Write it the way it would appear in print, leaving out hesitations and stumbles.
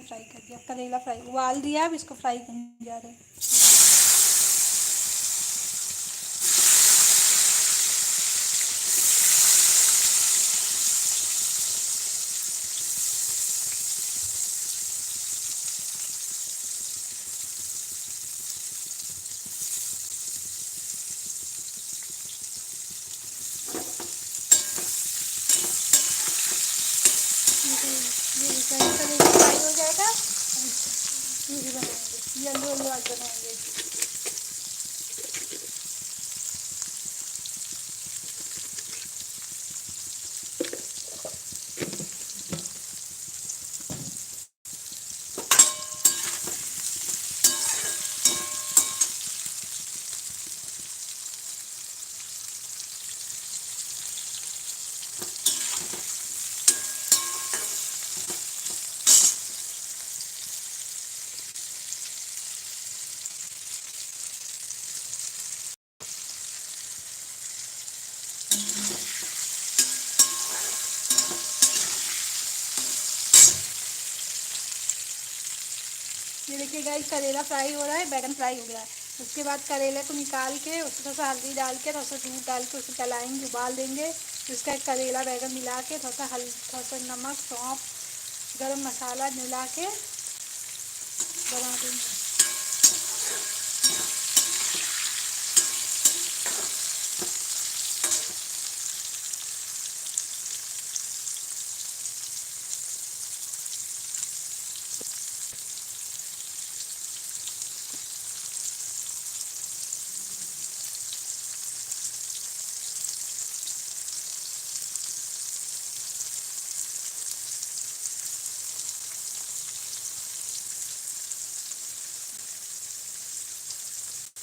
मैंने फ्राई कर दिया। करेला फ्राई उबाल दिया, अब इसको फ्राई करने जा रहे हैं। ये करेला फ्राई हो जाएगा, ये भी बनाएंगे, येलो येलो आज बनाएंगे। ये देखिए गाइस, करेला फ्राई हो रहा है, बैगन फ्राई हो गया है। उसके बाद करेले को निकाल के उसमें थोड़ा सा हल्दी डाल के, थोड़ा सा दूध डाल के उसे चलाएंगे, उबाल देंगे। फिर उसका करेला बैगन मिला के थोड़ा सा नमक, सौंफ, गरम मसाला मिला के बना देंगे।